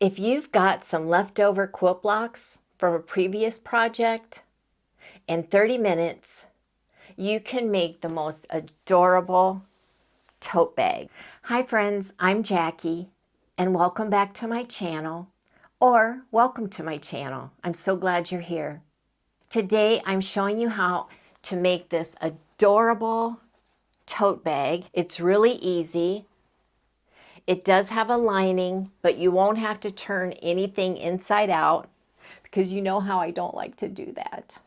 If you've got some leftover quilt blocks from a previous project, in 30 minutes, you can make the most adorable tote bag. Hi friends, I'm Jackie, and welcome back to my channel, or welcome to my channel. I'm so glad you're here. Today, I'm showing you how to make this adorable tote bag. It's really easy. It does have a lining, but you won't have to turn anything inside out because you know how I don't like to do that.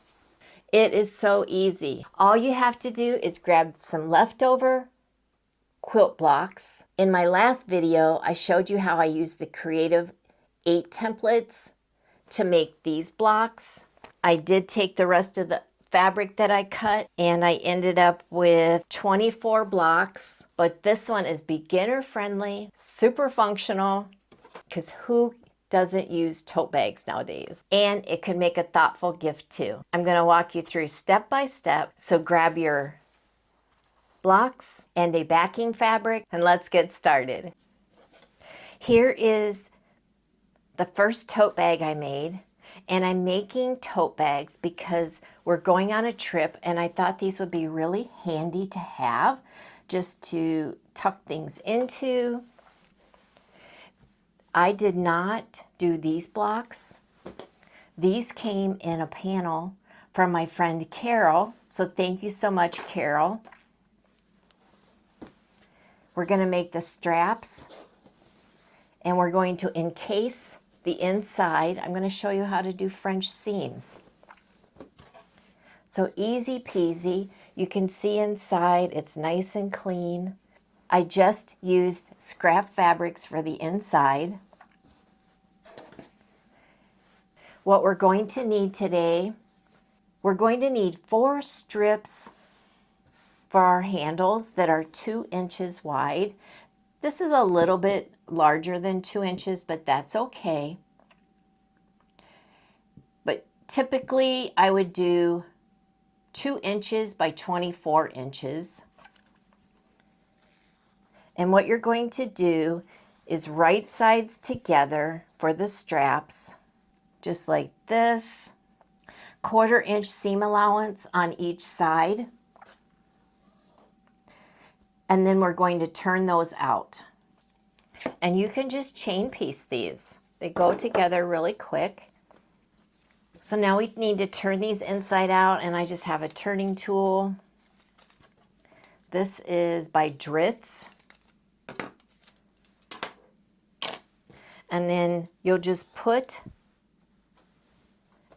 It is so easy. All you have to do is grab some leftover quilt blocks. In my last video, I showed you how I used the Creative 8 templates to make these blocks. I did take the rest of the fabric that I cut and I ended up with 24 blocks, but this one is beginner friendly, super functional, because who doesn't use tote bags nowadays? And it could make a thoughtful gift too. I'm going to walk you through step by step, so grab your blocks and a backing fabric and let's get started. Here is the first tote bag I made. And I'm making tote bags because we're going on a trip and I thought these would be really handy to have just to tuck things into. I did not do these blocks. These came in a panel from my friend Carol, so thank you so much, Carol. We're going to make the straps and we're going to encase the inside. I'm going to show you how to do French seams. So easy peasy. You can see inside, it's nice and clean. I just used scrap fabrics for the inside. What we're going to need today, we're going to need 4 strips for our handles that are 2 inches wide. This is a little bit larger than 2 inches, but that's okay. But typically I would do 2 inches by 24 inches. And what you're going to do is right sides together for the straps, just like this. 1/4 inch seam allowance on each side. And then we're going to turn those out. And you can just chain piece these. They go together really quick. So now we need to turn these inside out, and I just have a turning tool. This is by Dritz. And then you'll just put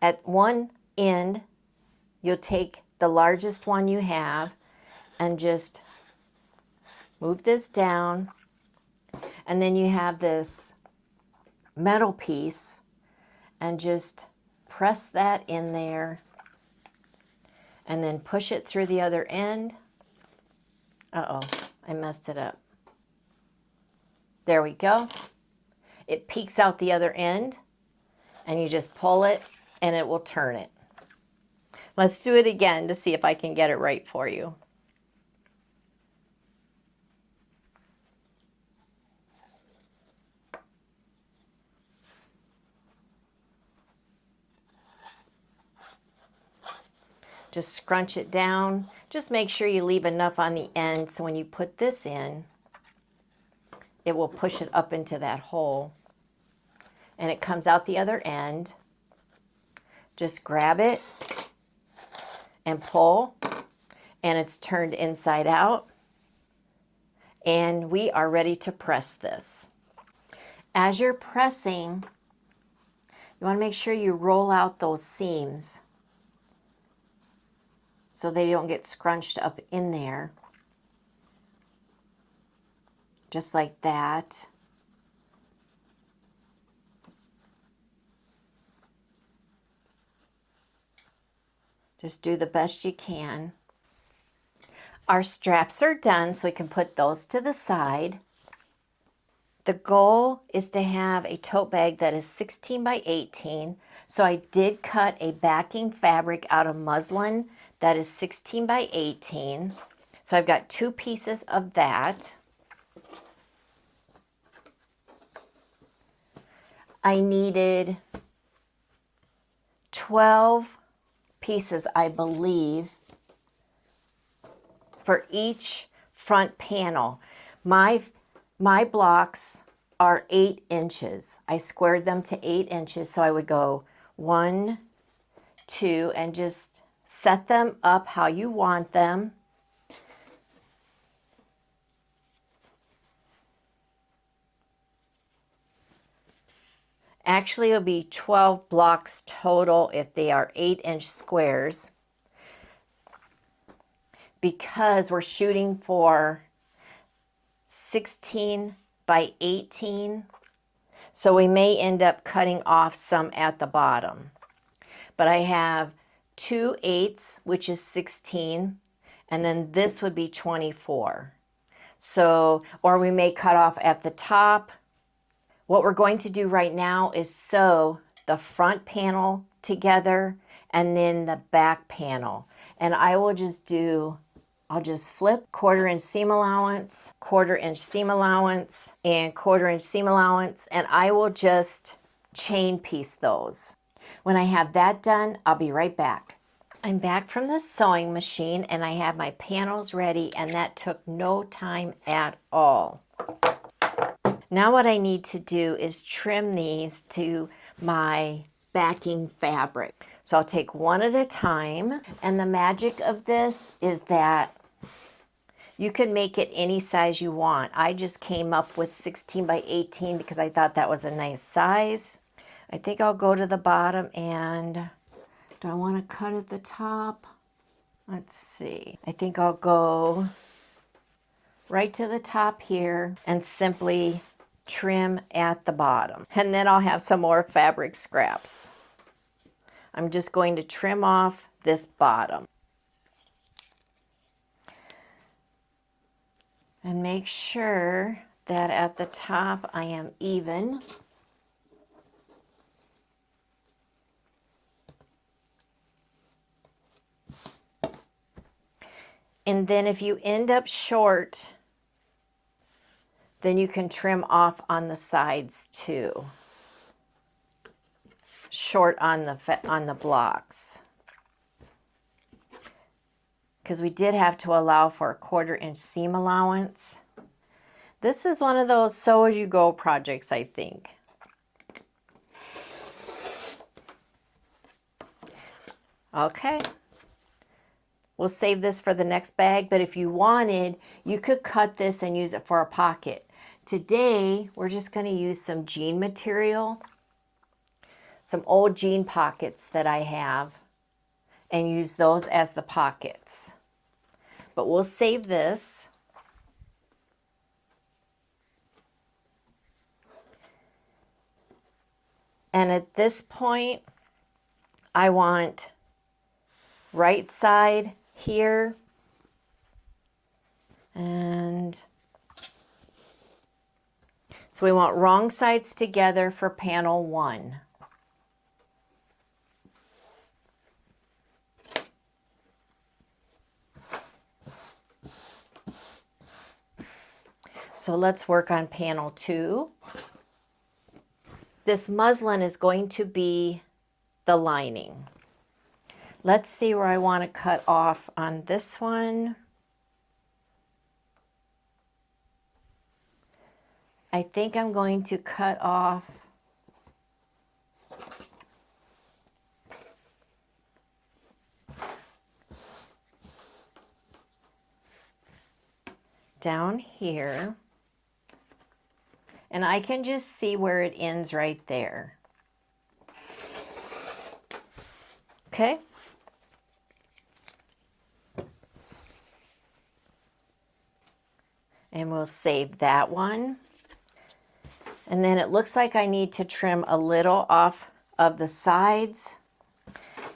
at one end, you'll take the largest one you have and just move this down. And then you have this metal piece and just press that in there and then push it through the other end. Uh-oh, I messed it up. There we go. It peeks out the other end and you just pull it and it will turn it. Let's do it again to see if I can get it right for you. Just scrunch it down. Just make sure you leave enough on the end so when you put this in, it will push it up into that hole. And it comes out the other end. Just grab it and pull, and it's turned inside out. And we are ready to press this. As you're pressing, you want to make sure you roll out those seams so they don't get scrunched up in there. Just like that. Just do the best you can. Our straps are done, so we can put those to the side. The goal is to have a tote bag that is 16 by 18. So I did cut a backing fabric out of muslin that is 16 by 18. So I've got 2 pieces of that. I needed 12 pieces, I believe, for each front panel. My blocks are 8 inches. I squared them to 8 inches, so I would go 1, 2, and just set them up how you want them. Actually, it'll be 12 blocks total if they are 8-inch squares, because we're shooting for 16 by 18. So we may end up cutting off some at the bottom. But I have 2 8s, which is 16, and then this would be 24. So, or we may cut off at the top. What we're going to do right now is sew the front panel together and then the back panel. And I will just do, I'll just flip 1/4 inch seam allowance, 1/4 inch seam allowance, and 1/4 inch seam allowance, and I will just chain piece those. When I have that done, I'll be right back. I'm back from the sewing machine and I have my panels ready, and that took no time at all. Now what I need to do is trim these to my backing fabric. So I'll take one at a time, and the magic of this is that you can make it any size you want. I just came up with 16 by 18 because I thought that was a nice size. I think I'll go to the bottom, and do I want to cut at the top? Let's see. I think I'll go right to the top here and simply trim at the bottom. And then I'll have some more fabric scraps. I'm just going to trim off this bottom. And make sure that at the top I am even. And then if you end up short, then you can trim off on the sides too. Short on the blocks. Because we did have to allow for a 1/4 inch seam allowance. This is one of those sew as you go projects, I think. Okay. We'll save this for the next bag, but if you wanted, you could cut this and use it for a pocket. Today, we're just going to use some jean material, some old jean pockets that I have, and use those as the pockets. But we'll save this. And at this point, I want right side here, and so we want wrong sides together for panel 1. So let's work on panel 2. This muslin is going to be the lining. Let's see where I want to cut off on this one. I think I'm going to cut off down here. And I can just see where it ends right there. Okay. And we'll save that one. And then it looks like I need to trim a little off of the sides.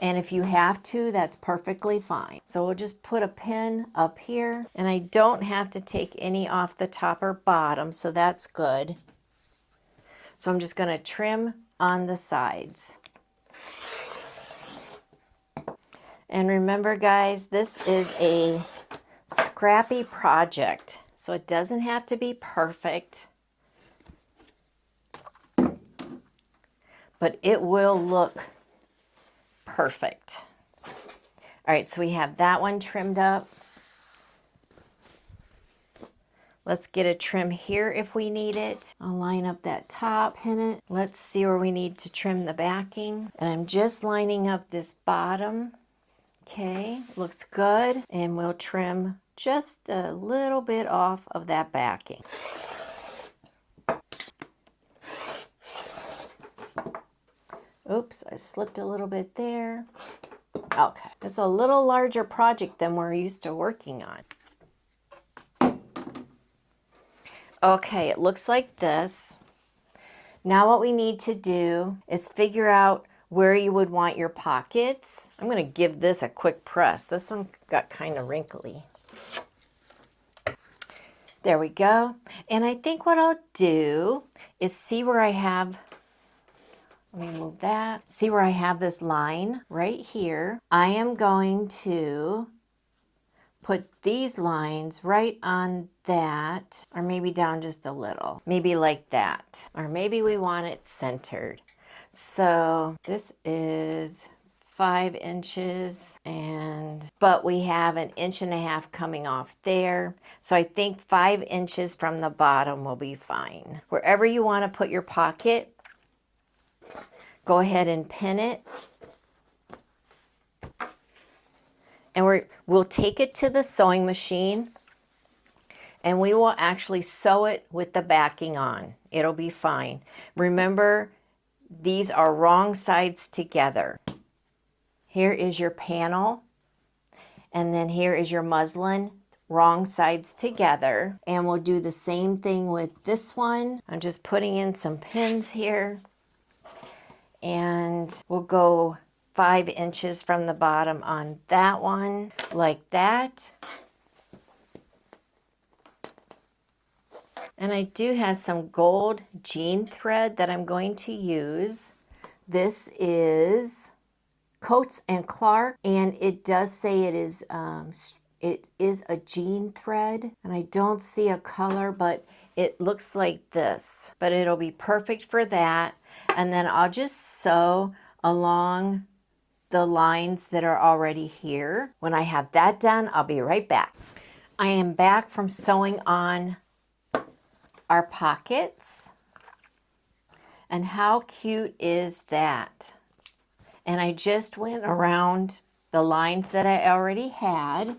And if you have to, that's perfectly fine. So we'll just put a pin up here, and I don't have to take any off the top or bottom, so that's good. So I'm just going to trim on the sides. And remember, guys, this is a scrappy project, so it doesn't have to be perfect. but it will look perfect. All right, so we have that one trimmed up. Let's get a trim here if we need it. I'll line up that top, pin it. Let's see where we need to trim the backing. And I'm just lining up this bottom. Okay, looks good. And we'll trim just a little bit off of that backing. Oops, I slipped a little bit there. Okay, it's a little larger project than we're used to working on. Okay, it looks like this. Now what we need to do is figure out where you would want your pockets. I'm going to give this a quick press. This one got kind of wrinkly. There we go. And I think what I'll do is see where I have, let me move that. See where I have this line right here. I am going to put these lines right on that, or maybe down just a little, maybe like that, or maybe we want it centered. So this is 5 inches, but we have 1.5 inches coming off there. So I think 5 inches from the bottom will be fine. Wherever you want to put your pocket, go ahead and pin it. And we'll take it to the sewing machine and we will actually sew it with the backing on. It'll be fine. Remember, these are wrong sides together. Here is your panel, and then here is your muslin, wrong sides together. And we'll do the same thing with this one. I'm just putting in some pins here, and we'll go 5 inches from the bottom on that one, like that. And I do have some gold jean thread that I'm going to use. This is Coats and Clark, and it does say it is a jean thread, and I don't see a color, but it looks like this. But it'll be perfect for that. And then I'll just sew along the lines that are already here. When I have that done, I'll be right back. I am back from sewing on our pockets. And how cute is that? And I just went around the lines that I already had.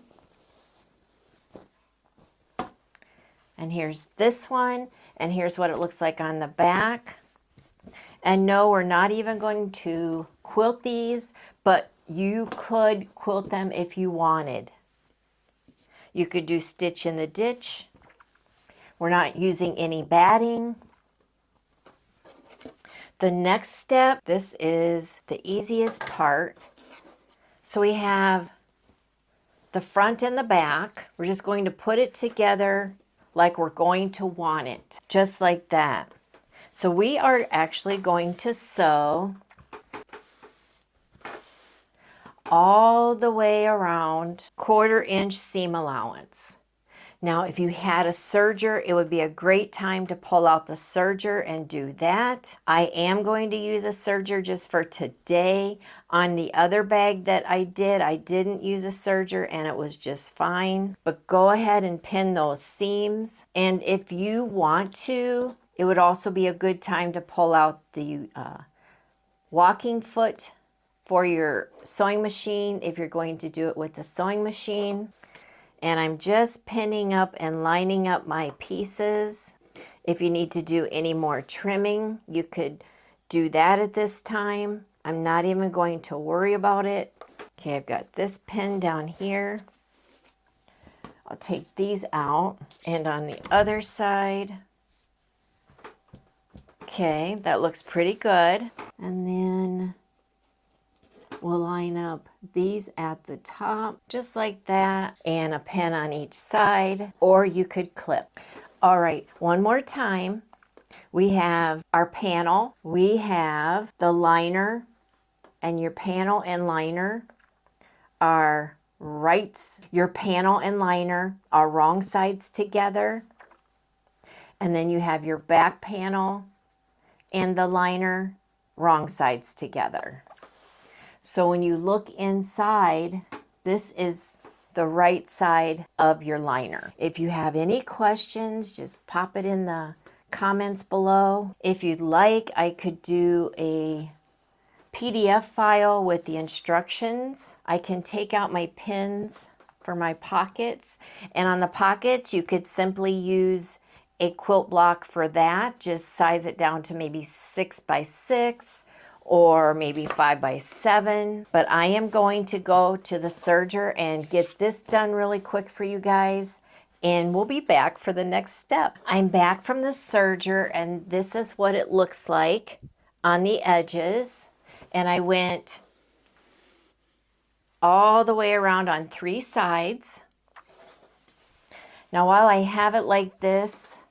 And here's this one, and here's what it looks like on the back. And no, we're not even going to quilt these, but you could quilt them if you wanted. You could do stitch in the ditch. We're not using any batting. The next step, this is the easiest part. So we have the front and the back. We're just going to put it together like we're going to want it, just like that. So we are actually going to sew all the way around 1/4 inch seam allowance. Now, if you had a serger, it would be a great time to pull out the serger and do that. I am going to use a serger just for today. On the other bag that I didn't use a serger and it was just fine. But go ahead and pin those seams. And if you want to, it would also be a good time to pull out the walking foot for your sewing machine if you're going to do it with the sewing machine. And I'm just pinning up and lining up my pieces. If you need to do any more trimming, you could do that at this time. I'm not even going to worry about it. Okay, I've got this pin down here. I'll take these out. And on the other side, okay, that looks pretty good. And then we'll line up these at the top, just like that, and a pin on each side, or you could clip. All right, one more time. We have our panel, we have the liner, and your panel and liner are your panel and liner are wrong sides together. And then you have your back panel and the liner wrong sides together. So when you look inside, this is the right side of your liner. If you have any questions, just pop it in the comments below. If you'd like, I could do a PDF file with the instructions. I can take out my pins for my pockets, and on the pockets you could simply use a quilt block for that. Just size it down to maybe 6 by 6 or maybe 5 by 7. But I am going to go to the serger and get this done really quick for you guys, and we'll be back for the next step. I'm back from the serger, and this is what it looks like on the edges. And I went all the way around on 3 sides. Now while I have it like this,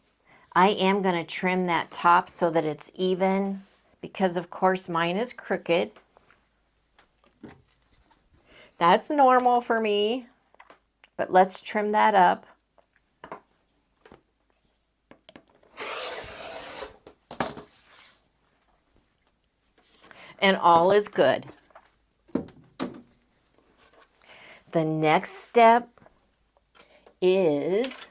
I am going to trim that top so that it's even, because of course mine is crooked. That's normal for me, but let's trim that up. And all is good. The next step is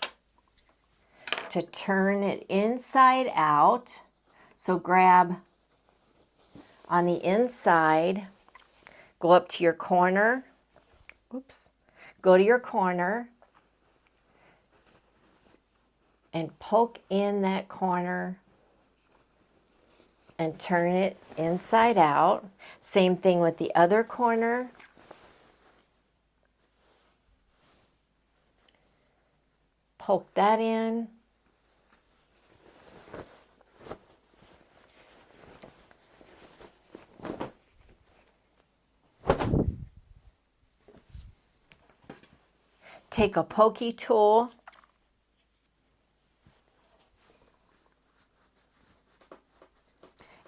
to turn it inside out. So grab on the inside, go up to your corner. Oops. Go to your corner and poke in that corner and turn it inside out. Same thing with the other corner. Poke that in. Take a pokey tool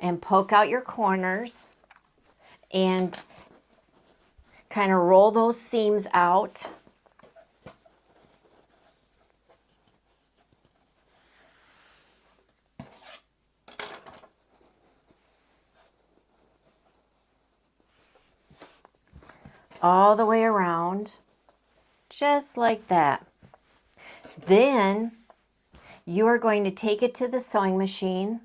and poke out your corners and kind of roll those seams out. All the way around, just like that. Then you are going to take it to the sewing machine,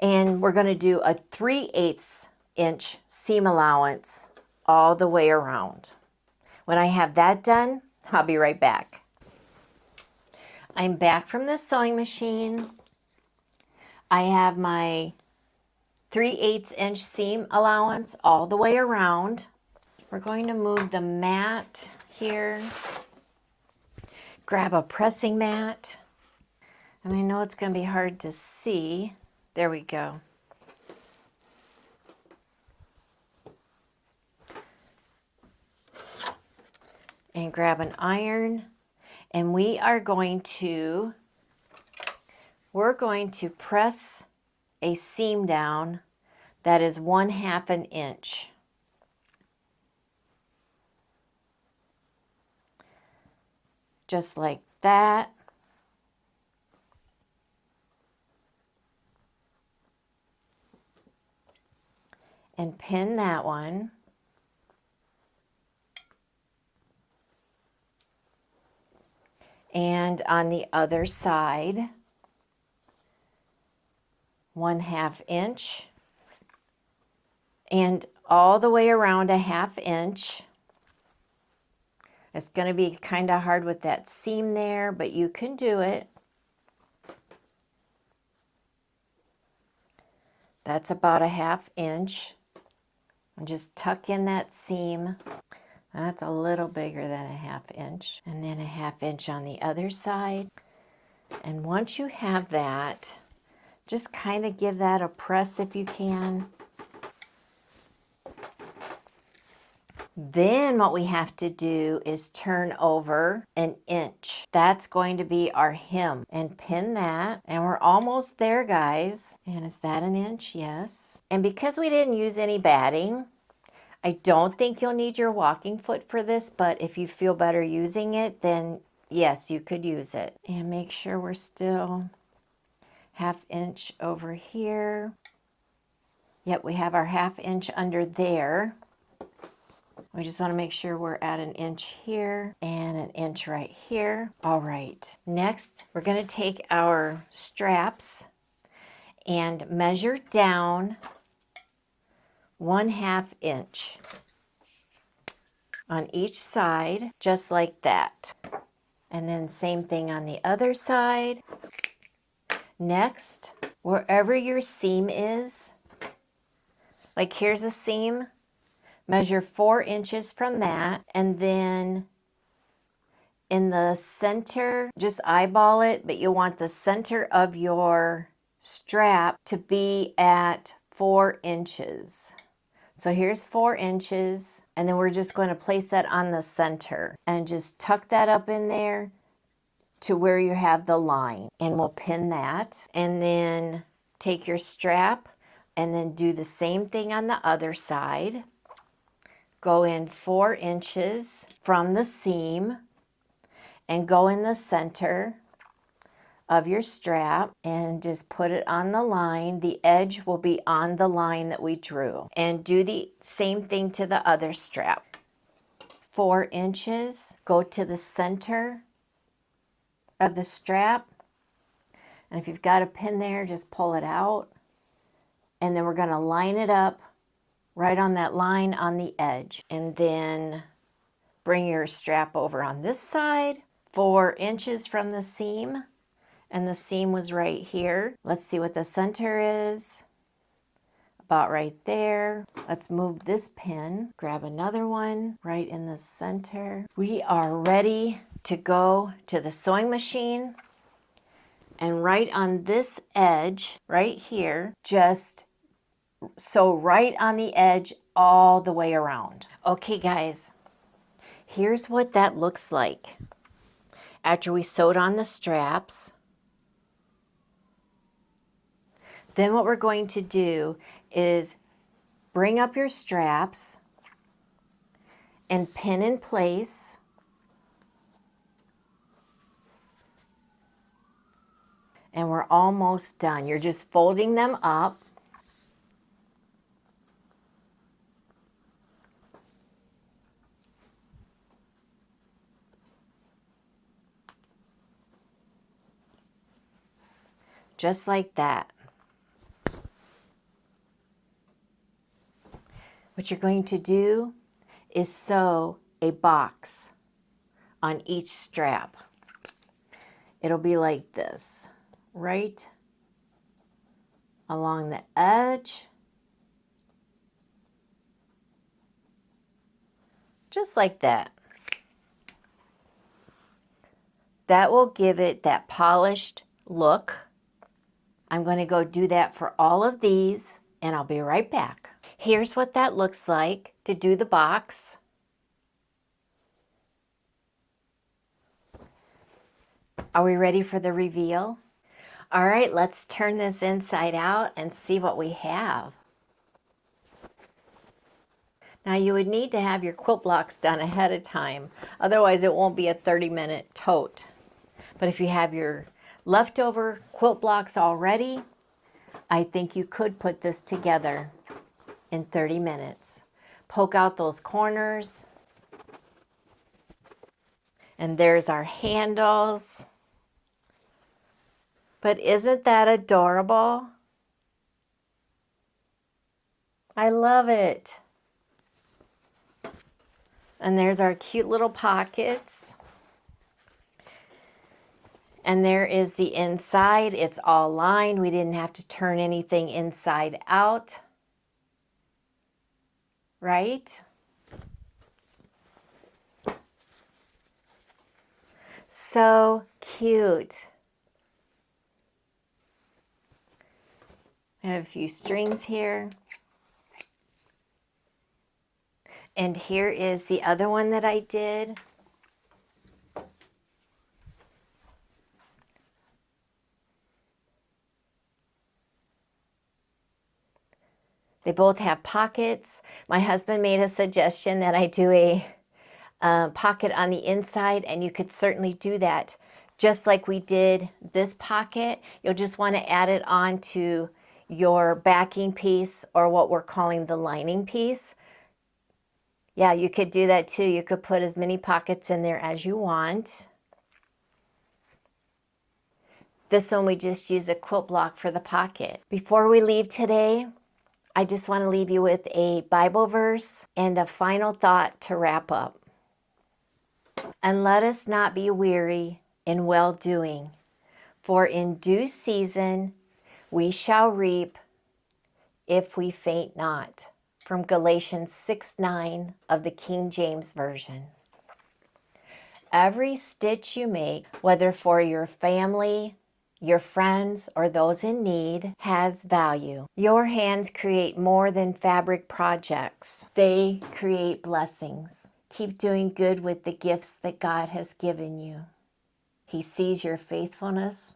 and we're going to do a 3/8 inch seam allowance all the way around. When I have that done, I'll be right back. I'm back from the sewing machine. I have my 3/8 inch seam allowance all the way around. We're going to move the mat here. Grab a pressing mat. And I know it's going to be hard to see. There we go. And grab an iron. And we're going to press a seam down that is 1/2 an inch. Just like that. And pin that one. And on the other side, 1/2 inch. And all the way around 1/2 inch. It's going to be kind of hard with that seam there, but you can do it. That's about 1/2 inch. And just tuck in that seam. That's a little bigger than 1/2 inch. And then 1/2 inch on the other side. And once you have that, just kind of give that a press if you can. Then what we have to do is turn over 1 inch. That's going to be our hem, and pin that. And we're almost there, guys. And is that 1 inch? Yes. And because we didn't use any batting, I don't think you'll need your walking foot for this, but if you feel better using it, then yes, you could use it. And make sure we're still 1/2 inch over here. Yep, we have our 1/2 inch under there. We just want to make sure we're at 1 inch here and 1 inch right here. All right, next we're going to take our straps and measure down 1/2 inch on each side, just like that. And then same thing on the other side. Next, wherever your seam is, like here's a seam, measure 4 inches from that, and then in the center, just eyeball it, but you want the center of your strap to be at 4 inches. So here's 4 inches, and then we're just going to place that on the center and just tuck that up in there to where you have the line. And we'll pin that, and then take your strap and then do the same thing on the other side. Go in 4 inches from the seam and go in the center of your strap and just put it on the line. The edge will be on the line that we drew. And do the same thing to the other strap. 4 inches, go to the center of the strap. And if you've got a pin there, just pull it out. And then we're going to line it up right on that line on the edge. And then bring your strap over on this side, 4 inches from the seam. And the seam was right here. Let's see what the center is. About right there. Let's move this pin. Grab another one right in the center. We are ready to go to the sewing machine. And right on this edge, right here, just sew right on the edge all the way around. Okay, guys, here's what that looks like after we sewed on the straps. Then what we're going to do is bring up your straps and pin in place. And we're almost done. You're just folding them up. Just like that. What you're going to do is sew a box on each strap. It'll be like this, right along the edge, just like that. That will give it that polished look. I'm going to go do that for all of these, and I'll be right back. Here's what that looks like to do the box. Are we ready for the reveal? All right, let's turn this inside out and see what we have. Now you would need to have your quilt blocks done ahead of time, otherwise it won't be a 30-minute tote. But if you have your leftover quilt blocks already, I think you could put this together in 30 minutes. Poke out those corners. And there's our handles. But isn't that adorable? I love it. And there's our cute little pockets. And there is the inside. It's all lined. We didn't have to turn anything inside out. Right? So cute. I have a few strings here. And here is the other one that I did. They both have pockets. My husband made a suggestion that I do a pocket on the inside, and you could certainly do that Just like we did this pocket, you'll just want to add it on to your backing piece, or what we're calling the lining piece. Yeah, you could do that too. You could put as many pockets in there as you want. This one we just use a quilt block for the pocket. Before we leave today, I just want to leave you with a Bible verse and a final thought to wrap up. And let us not be weary in well-doing, for in due season we shall reap if we faint not. From Galatians 6:9 of the King James Version. Every stitch you make, whether for your family, your friends, or those in need, has value. Your hands create more than fabric projects. They create blessings. Keep doing good with the gifts that God has given you. He sees your faithfulness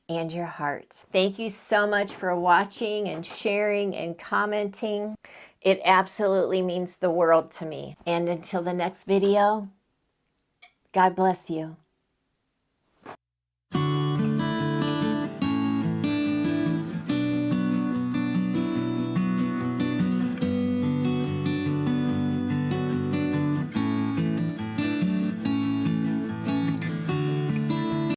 and your heart. Thank you so much for watching and sharing and commenting. It absolutely means the world to me. And until the next video, God bless you.